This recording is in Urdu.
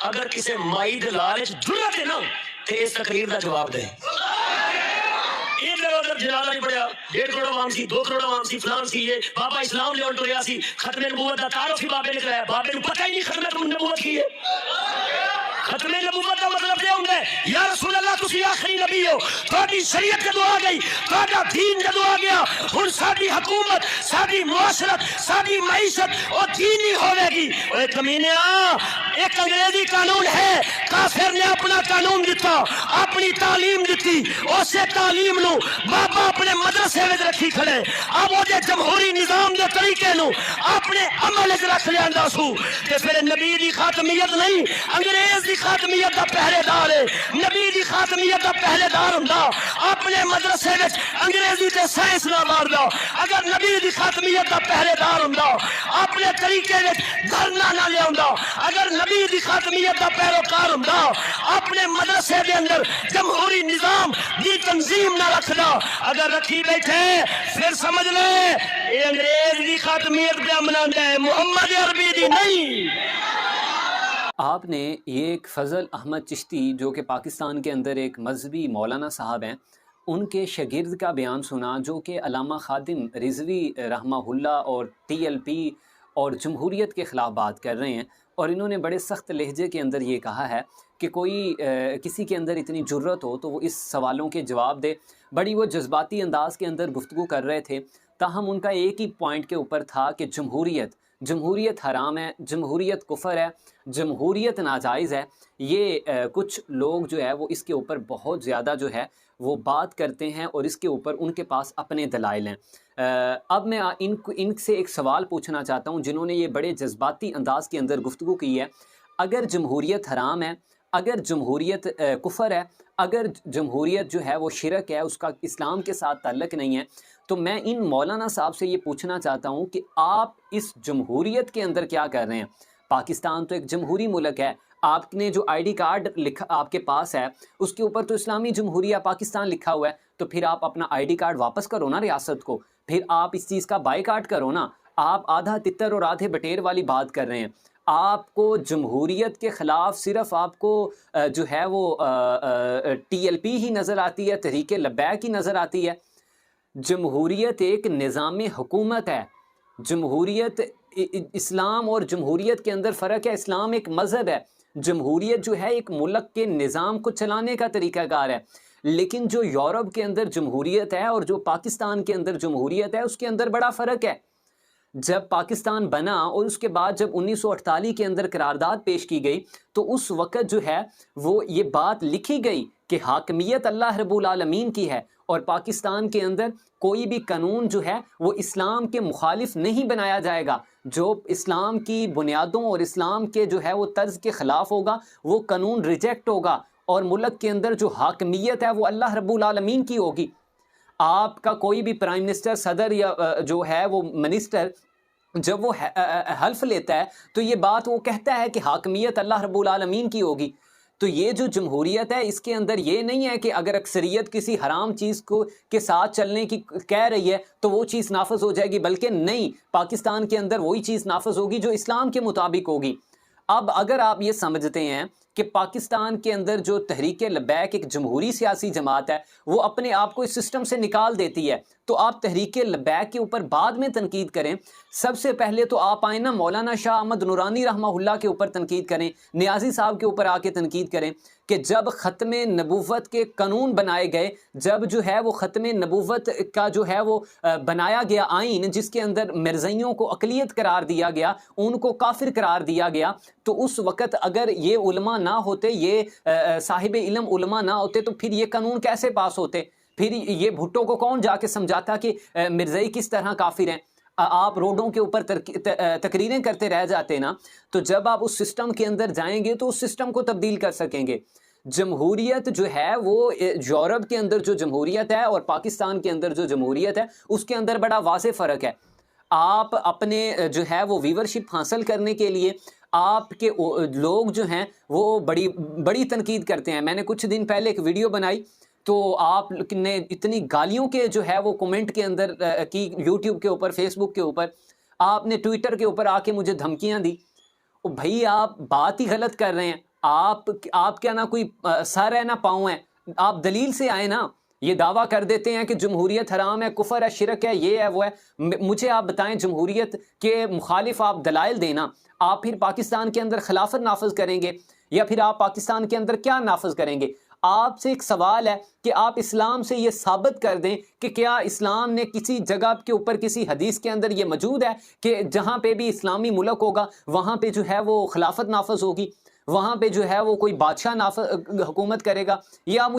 اگر کسی مائی دے لالچ جرت ہے نا تے اس تقریر دا جواب دے ادھر ادھر جنازہ نہیں پڑھیا 1.5 کروڑ عوام سی 2 کروڑ عوام سی فلان سی یہ بابا اسلام لے ٹریا سی ختم نبوت دا تعارف ہی بابے نے کرایا بابے نو پتہ ہی نہیں ختم نبوت کی ہے ختم نبوت کا مطلب یہ ہوتا ہے یا رسول اللہ تسی آخری نبی ہو تہاڈی شریعت جدوں آ گئی تہاڈا دین جدوں آ گیا ہن ساری حکومت ساری معاشرت ساری معیشت او دینی ہوے گی اوے کمینیاں ایک انگریزی قانون ہے کافر نے اپنا قانون دیتا اپنی تعلیم دیتی اسے تعلیم نو بابا اپنے مدرسے وچ رکھی کھڑے اب وہ جمہوری نظام دے طریقے نو اپنے عمل وچ رکھ لیندا سو تے پھر نبی دی خاتمیت نہیں انگریز دی خاتمیت دا پہرے دار ہے نبی دی خاتمیت دا پہرے دار ہوندا اپنے مدرسے وچ انگریزی تے سائنس نہ ماردا اگر نبی دی خاتمیت دا پہرے دار ہوندا اپنے طریقے وچ دھرنا نہ لیاوندا اگر نبی دی خاتمیت دا پیروکار ہوندا اپنے مدرسے دے اندر جمہوری نظام دی تنظیم نہ رکھدا اگر رکھی بیٹھے پھر سمجھ لے اے انگریز دی خاتمیت پہ مناندا ہے محمد عربی دی نہیں۔ آپ نے یہ ایک فضل احمد چشتی جو کہ پاکستان کے اندر ایک مذہبی مولانا صاحب ہیں ان کے شاگرد کا بیان سنا جو کہ علامہ خادم رضوی رحمہ اللہ اور TLP اور جمہوریت کے خلاف بات کر رہے ہیں اور انہوں نے بڑے سخت لہجے کے اندر یہ کہا ہے کہ کوئی کسی کے اندر اتنی جرت ہو تو وہ اس سوالوں کے جواب دے۔ بڑی وہ جذباتی انداز کے اندر گفتگو کر رہے تھے تاہم ان کا ایک ہی پوائنٹ کے اوپر تھا کہ جمہوریت حرام ہے، جمہوریت کفر ہے، جمہوریت ناجائز ہے۔ یہ کچھ لوگ جو ہے وہ اس کے اوپر بہت زیادہ جو ہے وہ بات کرتے ہیں اور اس کے اوپر ان کے پاس اپنے دلائل ہیں۔ اب میں ان سے ایک سوال پوچھنا چاہتا ہوں جنہوں نے یہ بڑے جذباتی انداز کے اندر گفتگو کی ہے، اگر جمہوریت حرام ہے، اگر جمہوریت کفر ہے، اگر جمہوریت جو ہے وہ شرک ہے، اس کا اسلام کے ساتھ تعلق نہیں ہے، تو میں ان مولانا صاحب سے یہ پوچھنا چاہتا ہوں کہ آپ اس جمہوریت کے اندر کیا کر رہے ہیں؟ پاکستان تو ایک جمہوری ملک ہے، آپ نے جو ID کارڈ لکھا آپ کے پاس ہے اس کے اوپر تو اسلامی جمہوریہ پاکستان لکھا ہوا ہے، تو پھر آپ اپنا ID کارڈ واپس کرو نا ریاست کو، پھر آپ اس چیز کا بائیکاٹ کرو نا۔ آپ آدھا تتر اور آدھے بٹیر والی بات کر رہے ہیں۔ آپ کو جمہوریت کے خلاف صرف آپ کو جو ہے وہ TLP ہی نظر آتی ہے، تحریک لبیک ہی نظر آتی ہے۔ جمہوریت ایک نظام حکومت ہے، جمہوریت اسلام اور جمہوریت کے اندر فرق ہے۔ اسلام ایک مذہب ہے، جمہوریت جو ہے ایک ملک کے نظام کو چلانے کا طریقہ کار ہے۔ لیکن جو یورپ کے اندر جمہوریت ہے اور جو پاکستان کے اندر جمہوریت ہے اس کے اندر بڑا فرق ہے۔ جب پاکستان بنا اور اس کے بعد جب 1948 کے اندر قرارداد پیش کی گئی تو اس وقت جو ہے وہ یہ بات لکھی گئی کہ حاکمیت اللہ رب العالمین کی ہے اور پاکستان کے اندر کوئی بھی قانون جو ہے وہ اسلام کے مخالف نہیں بنایا جائے گا، جو اسلام کی بنیادوں اور اسلام کے جو ہے وہ طرز کے خلاف ہوگا وہ قانون ریجیکٹ ہوگا، اور ملک کے اندر جو حاکمیت ہے وہ اللہ رب العالمین کی ہوگی۔ آپ کا کوئی بھی پرائم منسٹر، صدر یا جو ہے وہ منسٹر جب وہ حلف لیتا ہے تو یہ بات وہ کہتا ہے کہ حاکمیت اللہ رب العالمین کی ہوگی۔ تو یہ جو جمہوریت ہے اس کے اندر یہ نہیں ہے کہ اگر اکثریت کسی حرام چیز کو کے ساتھ چلنے کی کہہ رہی ہے تو وہ چیز نافذ ہو جائے گی، بلکہ نہیں، پاکستان کے اندر وہی چیز نافذ ہوگی جو اسلام کے مطابق ہوگی۔ اب اگر آپ یہ سمجھتے ہیں کہ پاکستان کے اندر جو تحریک لبیک ایک جمہوری سیاسی جماعت ہے وہ اپنے آپ کو اس سسٹم سے نکال دیتی ہے تو آپ تحریک لبیک کے اوپر بعد میں تنقید کریں۔ سب سے پہلے تو آپ آئیں نا مولانا شاہ احمد نورانی رحمہ اللہ کے اوپر تنقید کریں، نیازی صاحب کے اوپر آ کے تنقید کریں کہ جب ختم نبوت کے قانون بنائے گئے، جب جو ہے وہ ختم نبوت کا جو ہے وہ بنایا گیا آئین جس کے اندر مرزائیوں کو اقلیت قرار دیا گیا، ان کو کافر قرار دیا گیا، تو اس وقت اگر یہ علماء نہ ہوتے، یہ صاحب علم علماء نہ ہوتے تو پھر یہ قانون کیسے پاس ہوتے؟ پھر یہ بھٹو کو کون جا کے سمجھاتا کہ مرزائی کس طرح کافر ہیں؟ آپ روڈوں کے اوپر تقریریں کرتے رہ جاتے نا، تو جب آپ اس سسٹم کے اندر جائیں گے تو اس سسٹم کو تبدیل کر سکیں گے۔ جمہوریت جو ہے وہ یورپ کے اندر جو جمہوریت ہے اور پاکستان کے اندر جو جمہوریت ہے اس کے اندر بڑا واضح فرق ہے۔ آپ اپنے جو ہے وہ ویورشپ حاصل کرنے کے لیے آپ کے لوگ جو ہیں وہ بڑی تنقید کرتے ہیں۔ میں نے کچھ دن پہلے ایک ویڈیو بنائی تو آپ نے اتنی گالیوں کے جو ہے وہ کومنٹ کے اندر کی، یوٹیوب کے اوپر، فیس بک کے اوپر، آپ نے ٹویٹر کے اوپر آ کے مجھے دھمکیاں دی۔ بھائی آپ بات ہی غلط کر رہے ہیں، آپ کیا نہ کوئی سر ہے نہ پاؤں ہے، آپ دلیل سے آئے نا. یہ دعویٰ کر دیتے ہیں کہ جمہوریت حرام ہے، کفر ہے، شرک ہے، یہ ہے وہ ہے. مجھے آپ بتائیں جمہوریت کے مخالف آپ دلائل دینا، آپ پھر پاکستان کے اندر خلافت نافذ کریں گے یا پھر آپ پاکستان کے اندر کیا نافذ کریں گے؟ آپ سے ایک سوال ہے کہ آپ اسلام سے یہ ثابت کر دیں کہ کیا اسلام نے کسی جگہ کے اوپر کسی حدیث کے اندر یہ موجود ہے کہ جہاں پہ بھی اسلامی ملک ہوگا وہاں پہ جو ہے وہ خلافت نافذ ہوگی، وہاں پہ جو ہے وہ کوئی بادشاہ حکومت کرے گا؟ یا